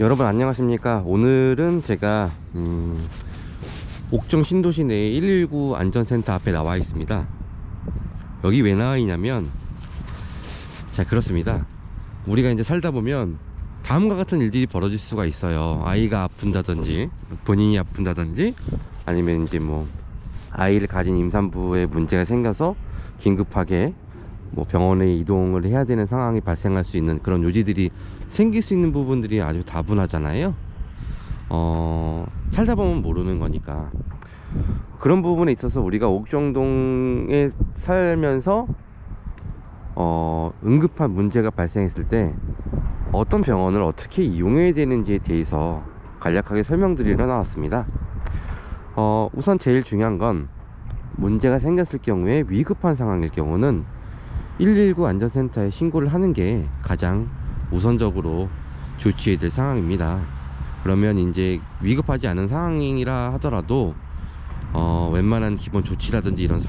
여러분 안녕하십니까. 오늘은 제가 옥정 신도시 내 119 안전센터 앞에 나와 있습니다. 여기 왜 나와 있냐면, 자, 그렇습니다. 우리가 이제 살다 보면 다음과 같은 일들이 벌어질 수가 있어요. 아이가 아픈다든지, 본인이 아픈다든지, 아니면 이제 뭐 아이를 가진 임산부에 문제가 생겨서 긴급하게 뭐 병원에 이동을 해야 되는 상황이 발생할 수 있는 그런 요지들이 생길 수 있는 부분들이 아주 다분하잖아요. 살다 보면 모르는 거니까. 그런 부분에 있어서 우리가 옥정동에 살면서 응급한 문제가 발생했을 때 어떤 병원을 어떻게 이용해야 되는지에 대해서 간략하게 설명드리러 나왔습니다. 우선 제일 중요한 건, 문제가 생겼을 경우에 위급한 상황일 경우는 119 안전센터에 신고를 하는 게 가장 우선적으로 조치해야 될 상황입니다. 그러면 이제 위급하지 않은 상황이라 하더라도 웬만한 기본 조치라든지 이런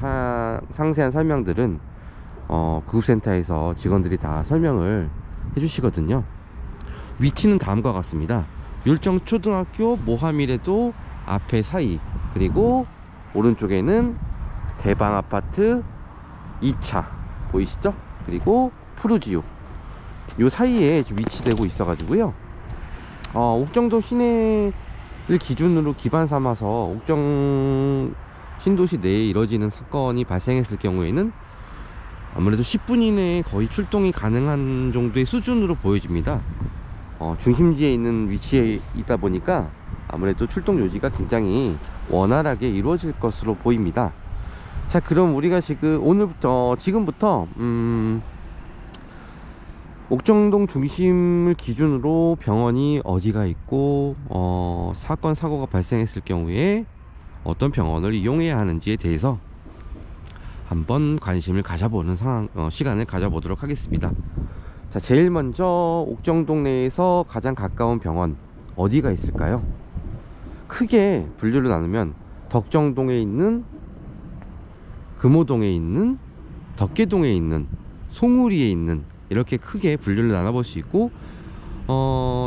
상세한 설명들은 구급센터에서 직원들이 다 설명을 해주시거든요. 위치는 다음과 같습니다. 율정초등학교 모하미래도 앞에 사이, 그리고 오른쪽에는 대방아파트 2차 보이시죠? 그리고 푸르지오, 요 사이에 위치되고 있어 가지고요. 옥정도 시내를 기준으로 기반 삼아서 옥정 신도시 내에 이뤄지는 사건이 발생했을 경우에는 아무래도 10분 이내에 거의 출동이 가능한 정도의 수준으로 보여집니다. 중심지에 있는 위치에 있다 보니까 아무래도 출동 요지가 굉장히 원활하게 이루어질 것으로 보입니다. 자, 그럼 우리가 지금부터 옥정동 중심을 기준으로 병원이 어디가 있고 사건 사고가 발생했을 경우에 어떤 병원을 이용해야 하는지에 대해서 한번 관심을 가져보는 시간을 가져보도록 하겠습니다. 자, 제일 먼저 옥정동 내에서 가장 가까운 병원 어디가 있을까요? 크게 분류를 나누면 덕정동에 있는, 금호동에 있는, 덕계동에 있는, 송우리에 있는, 이렇게 크게 분류를 나눠볼 수 있고,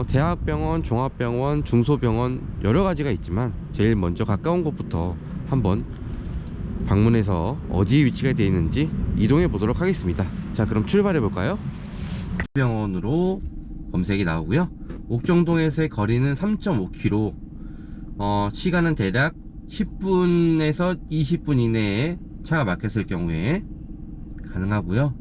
대학병원, 종합병원, 중소병원 여러 가지가 있지만 제일 먼저 가까운 곳부터 한번 방문해서 어디에 위치가 되어 있는지 이동해 보도록 하겠습니다. 자, 그럼 출발해 볼까요? 병원으로 검색이 나오고요. 옥정동에서의 거리는 3.5km, 시간은 대략 10분에서 20분 이내에 차가 막혔을 경우에 가능하고요.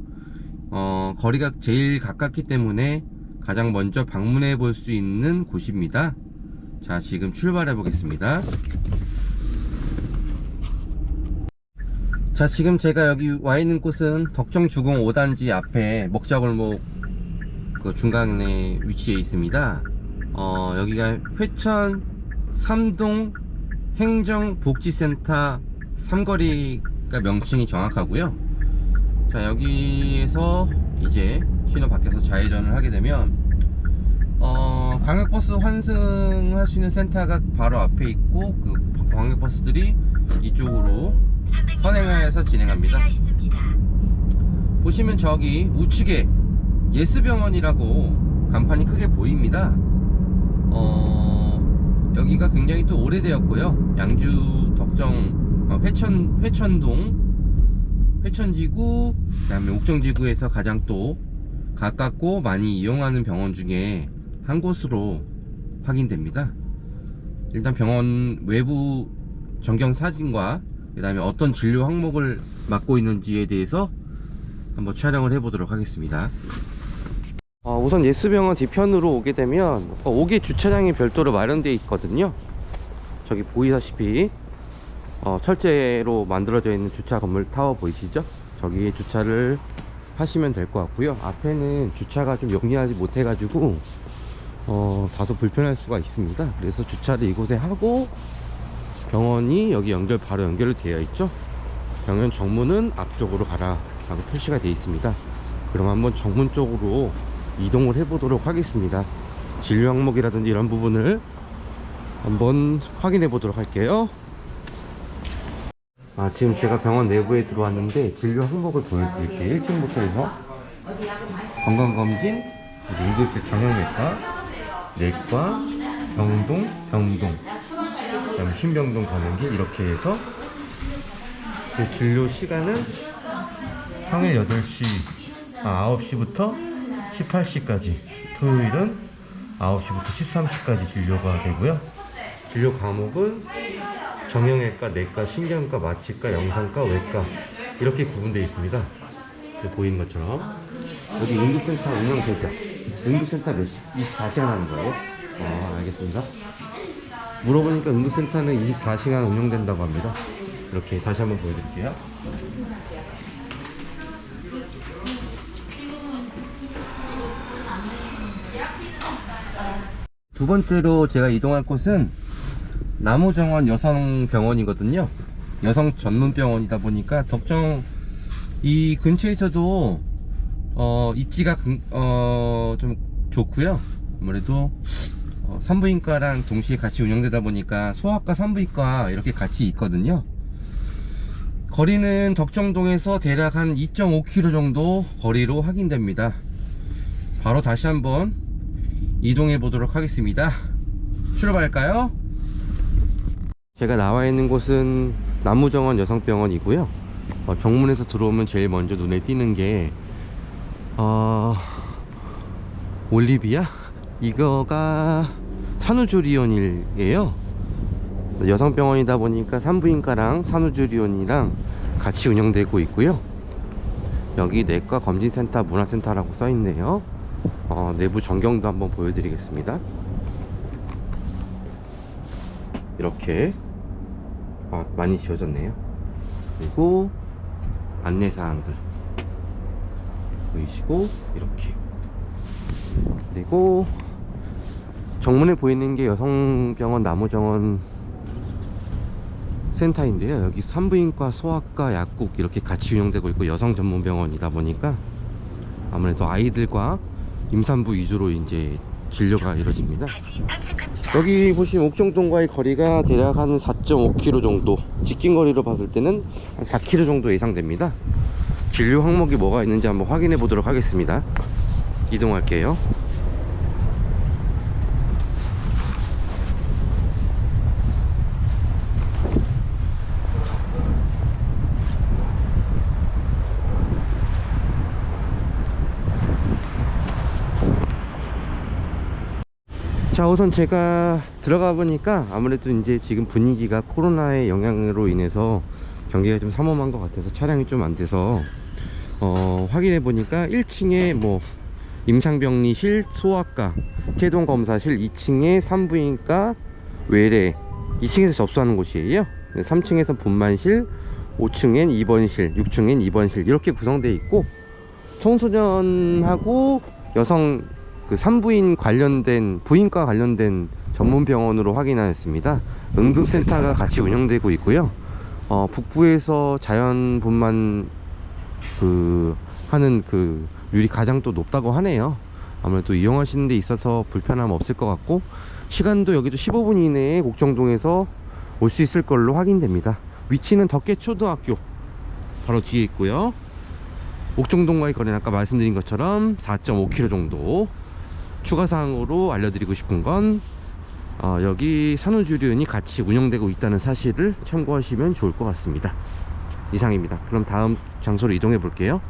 거리가 제일 가깝기 때문에 가장 먼저 방문해 볼 수 있는 곳입니다. 자, 지금 출발해 보겠습니다. 자, 지금 제가 여기 와 있는 곳은 덕정주공 5단지 앞에 먹자골목 그 중간에 위치해 있습니다. 여기가 회천 3동 행정복지센터 3거리가 명칭이 정확하고요. 자, 여기에서 이제 신호 밖에서 좌회전을 하게 되면 광역버스 환승할 수 있는 센터가 바로 앞에 있고, 그 광역버스들이 이쪽으로 선행해서 진행합니다. 보시면 저기 우측에 예스병원이라고 간판이 크게 보입니다. 여기가 굉장히 또 오래되었고요. 양주 덕정 회천동 회천지구, 그 다음에 옥정지구에서 가장 또 가깝고 많이 이용하는 병원 중에 한 곳으로 확인됩니다. 일단 병원 외부 전경 사진과 그 다음에 어떤 진료 항목을 맡고 있는지에 대해서 한번 촬영을 해 보도록 하겠습니다. 우선 예스병원 뒤편으로 오게 되면 5개 주차장이 별도로 마련되어 있거든요. 저기 보이다시피 철제로 만들어져 있는 주차 건물 타워 보이시죠? 저기 주차를 하시면 될 것 같고요. 앞에는 주차가 좀 용이하지 못해 가지고 다소 불편할 수가 있습니다. 그래서 주차를 이곳에 하고, 병원이 여기 바로 연결이 되어 있죠. 병원 정문은 앞쪽으로 가라 라고 표시가 되어 있습니다. 그럼 한번 정문 쪽으로 이동을 해 보도록 하겠습니다. 진료 항목이라든지 이런 부분을 한번 확인해 보도록 할게요. 지금 제가 병원 내부에 들어왔는데 진료 항목을 보여드릴게요. 1층부터 해서 건강검진, 응급실 정형외과, 내과, 병동, 그다음에 신병동 가는 길 이렇게 해서 그 진료 시간은 평일 9시부터 18시까지, 토요일은 9시부터 13시까지 진료가 되고요. 진료 과목은 정형외과, 내과, 신경과, 마취과, 영상과, 외과 이렇게 구분되어 있습니다. 보이는 것처럼. 여기 응급센터 운영되죠? 응급센터 몇 시? 24시간 하는 거예요? 알겠습니다. 물어보니까 응급센터는 24시간 운영된다고 합니다. 이렇게 다시 한번 보여드릴게요. 두 번째로 제가 이동할 곳은 남우정원 여성병원이거든요. 여성 전문 병원이다 보니까 덕정 이 근처에서도 입지가 좀 좋고요. 아무래도 산부인과랑 동시에 같이 운영되다 보니까 소아과, 산부인과 이렇게 같이 있거든요. 거리는 덕정동에서 대략 한 2.5km 정도 거리로 확인됩니다. 바로 다시 한번 이동해 보도록 하겠습니다. 출발할까요? 제가 나와 있는 곳은 남우정원 여성병원이고요. 정문에서 들어오면 제일 먼저 눈에 띄는 게 올리비아? 이거가 산후조리원이에요. 여성병원이다 보니까 산부인과랑 산후조리원이랑 같이 운영되고 있고요. 여기 내과 검진센터, 문화센터라고 써있네요. 내부 전경도 한번 보여드리겠습니다. 이렇게 많이 지워졌네요. 그리고 안내사항들 보이시고, 이렇게. 그리고 정문에 보이는 게 여성병원 남우정원 센터인데요. 여기 산부인과, 소아과, 약국 이렇게 같이 운영되고 있고, 여성 전문 병원이다 보니까 아무래도 아이들과 임산부 위주로 이제 진료가 이루어집니다. 여기 보시면 옥정동과의 거리가 대략 한 4.5km 정도, 직진 거리로 봤을 때는 한 4km 정도 예상됩니다. 진료 항목이 뭐가 있는지 한번 확인해 보도록 하겠습니다. 이동할게요. 자, 우선 제가 들어가 보니까 아무래도 이제 지금 분위기가 코로나의 영향으로 인해서 경기가 좀 삼엄한 것 같아서 차량이 좀 안 돼서 확인해 보니까 1층에 뭐 임상병리실, 소아과, 태동검사실, 2층에 산부인과, 외래, 2층에서 접수하는 곳이에요. 3층에서 분만실, 5층엔 입원실, 6층엔 입원실 이렇게 구성되어 있고, 청소년하고 여성 그 산부인 관련된, 부인과 관련된 전문병원으로 확인하였습니다. 응급센터가 같이 운영되고 있고요. 북부에서 자연분만 하는 그 률이 가장 또 높다고 하네요. 아무래도 이용하시는 데 있어서 불편함 없을 것 같고, 시간도 여기도 15분 이내에 옥정동에서 올 수 있을 걸로 확인됩니다. 위치는 덕계초등학교 바로 뒤에 있고요. 옥정동과의 거리는 아까 말씀드린 것처럼 4.5km 정도. 추가사항으로 알려드리고 싶은 건 여기 산후조리원이 같이 운영되고 있다는 사실을 참고하시면 좋을 것 같습니다. 이상입니다. 그럼 다음 장소로 이동해 볼게요.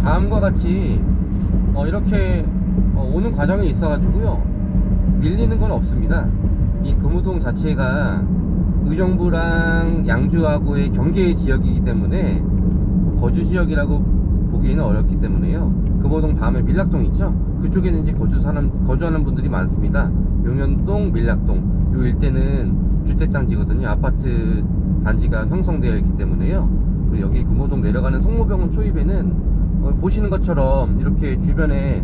다음과 같이 이렇게 오는 과정이 있어 가지고요, 밀리는 건 없습니다. 이 금우동 자체가 의정부랑 양주하고의 경계 지역이기 때문에 거주 지역이라고 보기에는 어렵기 때문에요. 금호동 다음에 밀락동 있죠? 그쪽에는 이제 거주하는 분들이 많습니다. 용현동, 밀락동 요 일대는 주택단지거든요. 아파트 단지가 형성되어 있기 때문에요. 그리고 여기 금호동 내려가는 성모병원 초입에는 보시는 것처럼 이렇게 주변에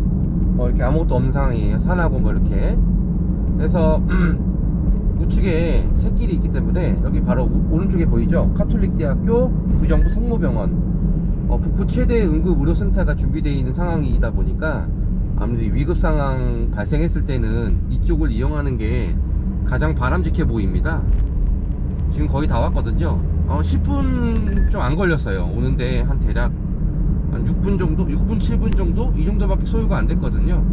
이렇게 아무것도 없는 상황이에요. 산하고 뭐 이렇게. 그래서 우측에 샛길이 있기 때문에 여기 바로 오른쪽에 보이죠? 카톨릭대학교 의정부 성모병원, 북부 최대 응급 의료센터가 준비되어 있는 상황이다 보니까 아무래도 위급 상황 발생했을 때는 이쪽을 이용하는 게 가장 바람직해 보입니다. 지금 거의 다 왔거든요. 10분 좀 안 걸렸어요. 오는데 한 대략 한 6분 정도? 6분 7분 정도? 이 정도밖에 소요가 안 됐거든요.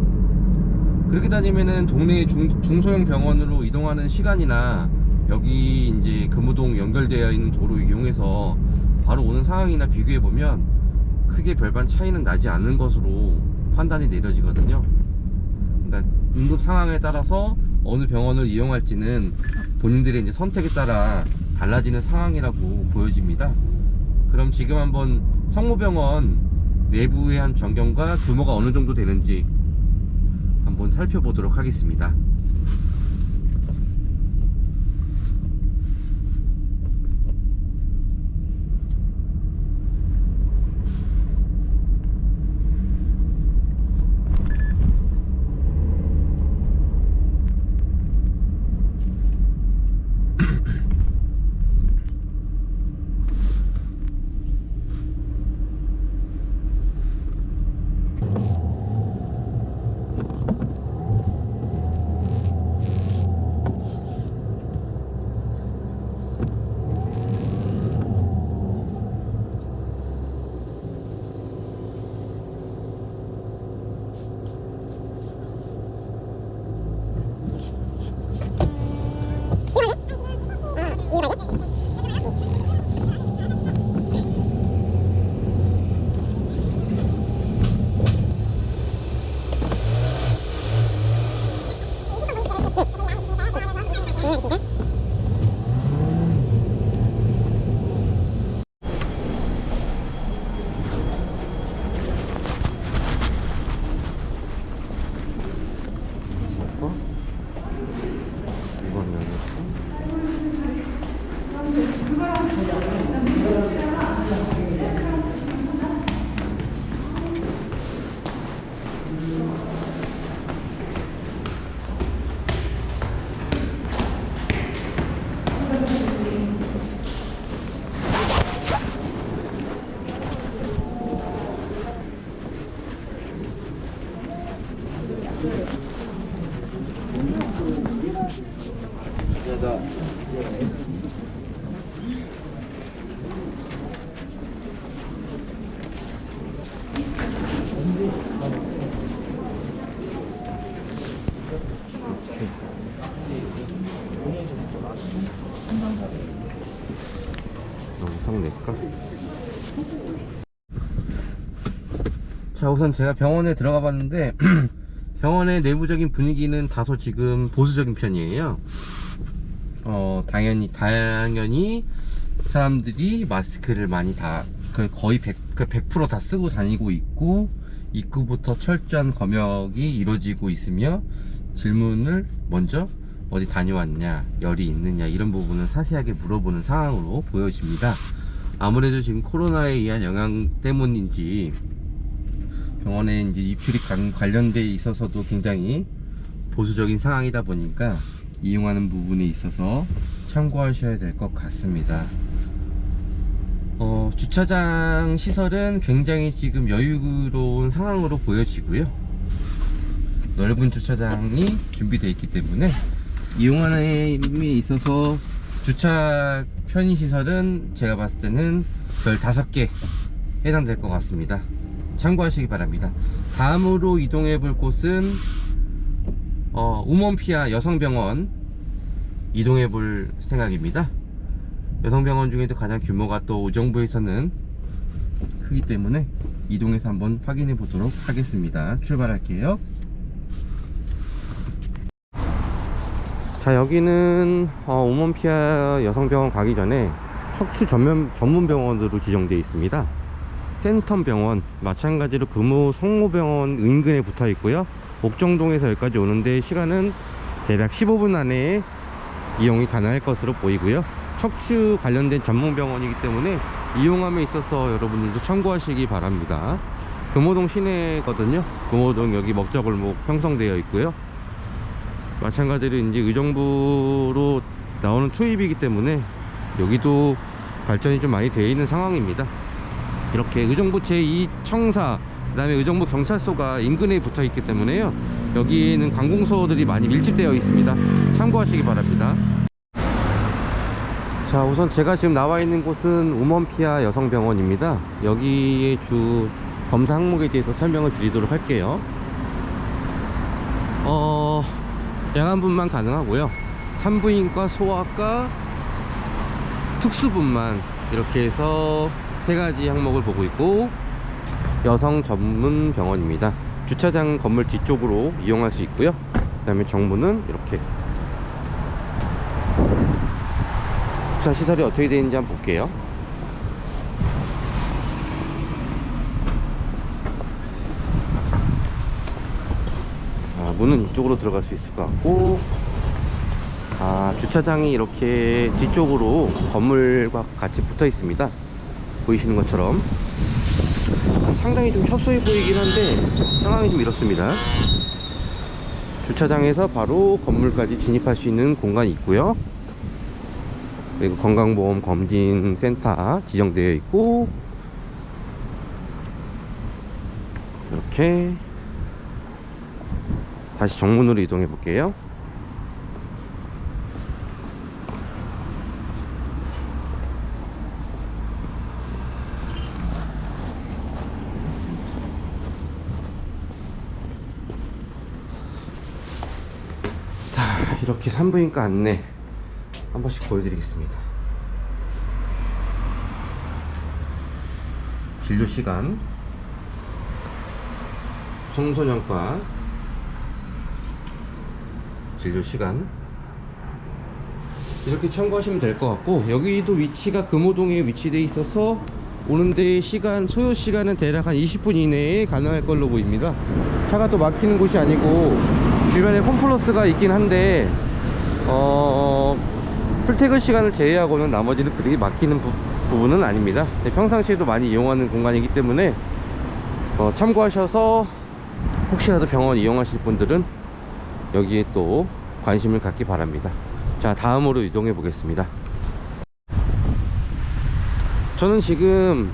그렇게 다니면은 동네 중소형 병원으로 이동하는 시간이나 여기 이제 금호동 연결되어 있는 도로 이용해서 바로 오는 상황이나 비교해 보면 크게 별반 차이는 나지 않는 것으로 판단이 내려지거든요. 그러니까 응급 상황에 따라서 어느 병원을 이용할지는 본인들의 이제 선택에 따라 달라지는 상황이라고 보여집니다. 그럼 지금 한번 성모병원 내부의 한 전경과 규모가 어느 정도 되는지 한번 살펴보도록 하겠습니다. 영상 낼까? 자, 우선 제가 병원에 들어가 봤는데 병원의 내부적인 분위기는 다소 지금 보수적인 편이에요. 당연히 사람들이 마스크를 많이 거의 100% 다 쓰고 다니고 있고, 입구부터 철저한 검역이 이루어지고 있으며, 질문을 먼저 어디 다녀왔냐, 열이 있느냐, 이런 부분을 자세하게 물어보는 상황으로 보여집니다. 아무래도 지금 코로나에 의한 영향 때문인지 병원에 이제 입출이 관련돼 있어서도 굉장히 보수적인 상황이다 보니까 이용하는 부분에 있어서 참고하셔야 될 것 같습니다. 주차장 시설은 굉장히 지금 여유로운 상황으로 보여지고요. 넓은 주차장이 준비되어 있기 때문에 이용하는 데 있어서 주차 편의시설은 제가 봤을 때는 별 5개 해당될 것 같습니다. 참고하시기 바랍니다. 다음으로 이동해 볼 곳은 우먼피아 여성병원 이동해 볼 생각입니다. 여성병원 중에도 가장 규모가 또 의정부에서는 크기 때문에 이동해서 한번 확인해 보도록 하겠습니다. 출발할게요. 자, 여기는 우먼피아 여성병원 가기 전에 척추 전문 병원으로 지정되어 있습니다. 센텀병원 마찬가지로 금호 성모병원 인근에 붙어 있고요. 옥정동에서 여기까지 오는데 시간은 대략 15분 안에 이용이 가능할 것으로 보이고요. 척추 관련된 전문 병원이기 때문에 이용함에 있어서 여러분들도 참고하시기 바랍니다. 금호동 시내거든요. 금호동 여기 먹자골목 형성되어 있고요. 마찬가지로 이제 의정부로 나오는 초입이기 때문에 여기도 발전이 좀 많이 되어 있는 상황입니다. 이렇게 의정부 제2청사, 그 다음에 의정부 경찰서가 인근에 붙어 있기 때문에요, 여기에는 관공서들이 많이 밀집되어 있습니다. 참고하시기 바랍니다. 자, 우선 제가 지금 나와 있는 곳은 우먼피아 여성병원입니다. 여기의 주 검사 항목에 대해서 설명을 드리도록 할게요. 야간분만 가능하고요, 산부인과, 소아과, 특수분만 이렇게 해서 3가지 항목을 보고 있고, 여성 전문 병원입니다. 주차장 건물 뒤쪽으로 이용할 수 있고요. 그 다음에 정문은 이렇게. 주차 시설이 어떻게 되어 있는지 한번 볼게요. 자, 문은 이쪽으로 들어갈 수 있을 것 같고, 주차장이 이렇게 뒤쪽으로 건물과 같이 붙어 있습니다. 보이시는 것처럼 상당히 좀 협소해 보이긴 한데 상황이 좀 이렇습니다. 주차장에서 바로 건물까지 진입할 수 있는 공간이 있고요. 그리고 건강보험 검진센터 지정되어 있고, 이렇게 다시 정문으로 이동해 볼게요. 자, 이렇게 산부인과 안내 한 번씩 보여드리겠습니다. 진료시간, 청소년과 진료시간 이렇게 참고하시면 될 것 같고, 여기도 위치가 금호동에 위치되어 있어서 오는데 소요시간은 대략 한 20분 이내에 가능할 걸로 보입니다. 차가 또 막히는 곳이 아니고 주변에 홈플러스가 있긴 한데 출퇴근 시간을 제외하고는 나머지는 그렇게 막히는 부분은 아닙니다. 평상시에도 많이 이용하는 공간이기 때문에 참고하셔서 혹시라도 병원 이용하실 분들은 여기에 또 관심을 갖기 바랍니다. 자, 다음으로 이동해 보겠습니다. 저는 지금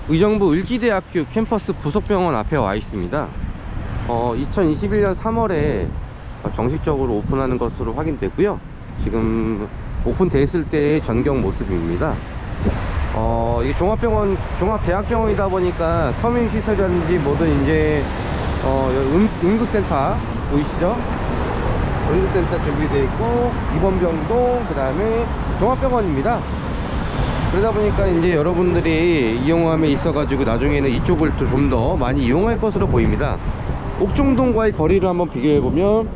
의정부 을지대학교 캠퍼스 부속병원 앞에 와 있습니다. 2021년 3월에 정식적으로 오픈하는 것으로 확인되고요. 지금 오픈됐을 때의 전경 모습입니다. 이게 종합대학병원이다 보니까 커뮤니티 시설이라든지 뭐든 이제 응급센터 보이시죠? 응급센터 준비되어 있고, 입원병동, 그 다음에 종합병원입니다. 그러다 보니까 이제 여러분들이 이용함에 있어가지고 나중에는 이쪽을 좀 더 많이 이용할 것으로 보입니다. 옥정동과의 거리를 한번 비교해보면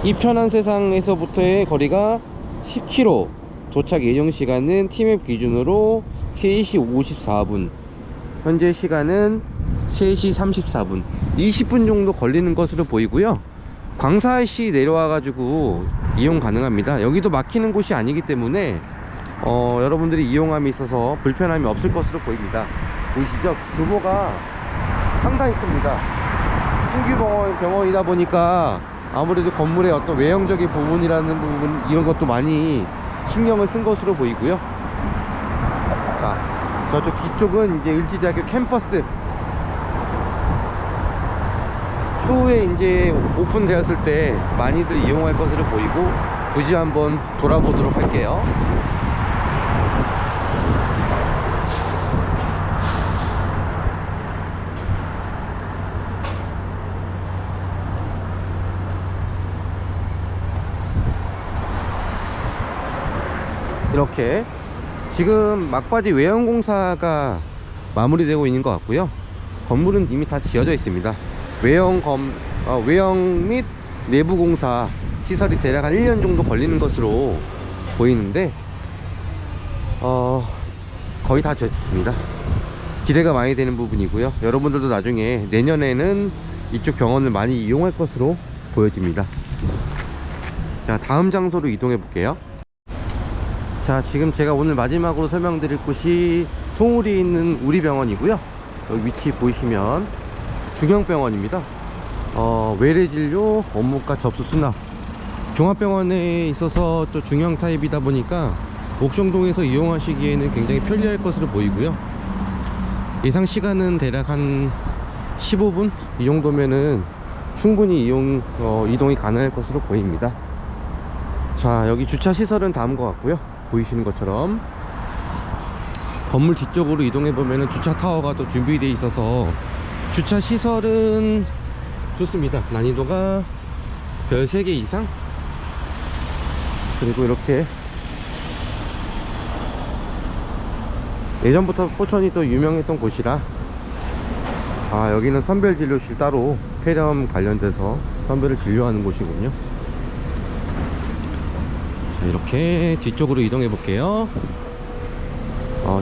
이 편한 세상에서부터의 거리가 10km, 도착 예정 시간은 TMF 기준으로 3시 54분, 현재 시간은 3시 34분, 20분 정도 걸리는 것으로 보이고요. 광사시 내려와가지고 이용 가능합니다. 여기도 막히는 곳이 아니기 때문에 여러분들이 이용함에 있어서 불편함이 없을 것으로 보입니다. 보이시죠? 규모가 상당히 큽니다. 신규 병원이다 보니까 아무래도 건물의 어떤 외형적인 부분이라는 부분, 이런 것도 많이 신경을 쓴 것으로 보이고요. 자, 저쪽 뒤쪽은 이제 을지대학교 캠퍼스, 추후에 이제 오픈되었을 때 많이들 이용할 것으로 보이고, 굳이 한번 돌아보도록 할게요. 이렇게 지금 막바지 외형 공사가 마무리되고 있는 것 같고요. 건물은 이미 다 지어져 있습니다. 외형 및 내부 공사 시설이 대략 한 1년 정도 걸리는 것으로 보이는데 거의 다 지어졌습니다. 기대가 많이 되는 부분이고요. 여러분들도 나중에 내년에는 이쪽 병원을 많이 이용할 것으로 보여집니다. 자, 다음 장소로 이동해 볼게요. 자, 지금 제가 오늘 마지막으로 설명드릴 곳이 송울이 있는 우리병원이고요. 여기 위치 보이시면 중형병원입니다. 외래진료, 업무과 접수 수납. 종합병원에 있어서 또 중형 타입이다 보니까 옥정동에서 이용하시기에는 굉장히 편리할 것으로 보이고요. 예상 시간은 대략 한 15분? 이 정도면은 충분히 이동이 가능할 것으로 보입니다. 자, 여기 주차 시설은 다음과 같고요. 보이시는 것처럼 건물 뒤쪽으로 이동해 보면은 주차 타워가 또 준비되어 있어서 주차 시설은 좋습니다. 난이도가 별 3개 이상. 그리고 이렇게 예전부터 포천이 또 유명했던 곳이라, 여기는 선별 진료실 따로 폐렴 관련돼서 선별을 진료하는 곳이군요. 자, 이렇게 뒤쪽으로 이동해 볼게요.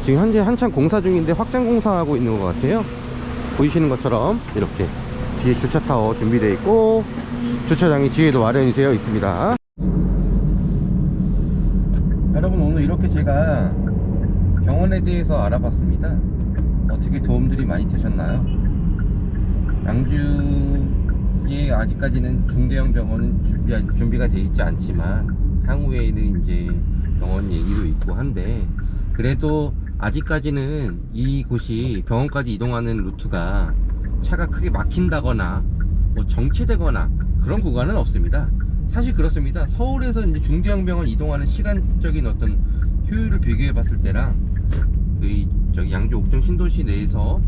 지금 현재 한창 공사 중인데 확장 공사하고 있는 것 같아요. 보이시는 것처럼 이렇게 뒤에 주차 타워 준비되어 있고 주차장이 뒤에도 마련이 되어 있습니다. 여러분, 오늘 이렇게 제가 병원에 대해서 알아봤습니다. 어떻게 도움들이 많이 되셨나요? 양주에 아직까지는 중대형 병원은 준비가 되어 있지 않지만 향후에는 이제 병원 얘기도 있고 한데, 그래도 아직까지는 이곳이 병원까지 이동하는 루트가 차가 크게 막힌다거나 뭐 정체되거나 그런 구간은 없습니다. 사실 그렇습니다. 서울에서 이제 중대형 병원 이동하는 시간적인 어떤 효율을 비교해 봤을 때랑 저기 양주 옥정 신도시 내에서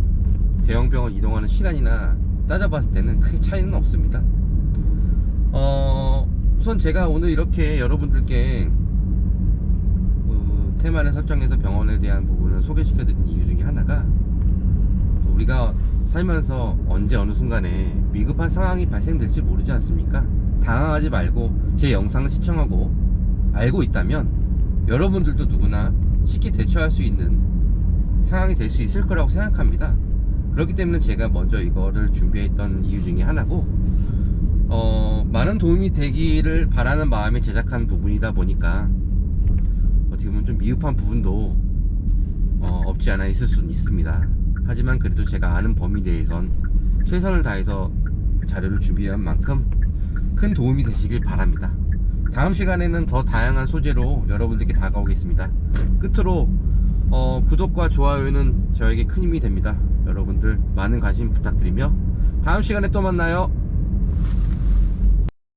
대형 병원 이동하는 시간이나 따져봤을 때는 크게 차이는 없습니다. 우선 제가 오늘 이렇게 여러분들께 테마를 설정해서 병원에 대한 부분을 소개시켜 드린 이유 중에 하나가, 우리가 살면서 언제 어느 순간에 위급한 상황이 발생될지 모르지 않습니까? 당황하지 말고 제 영상을 시청하고 알고 있다면 여러분들도 누구나 쉽게 대처할 수 있는 상황이 될 수 있을 거라고 생각합니다. 그렇기 때문에 제가 먼저 이거를 준비했던 이유 중에 하나고, 많은 도움이 되기를 바라는 마음에 제작한 부분이다 보니까 어떻게 보면 좀 미흡한 부분도 없지 않아 있을 수는 있습니다. 하지만 그래도 제가 아는 범위 내에선 최선을 다해서 자료를 준비한 만큼 큰 도움이 되시길 바랍니다. 다음 시간에는 더 다양한 소재로 여러분들께 다가오겠습니다. 끝으로 구독과 좋아요는 저에게 큰 힘이 됩니다. 여러분들 많은 관심 부탁드리며 다음 시간에 또 만나요.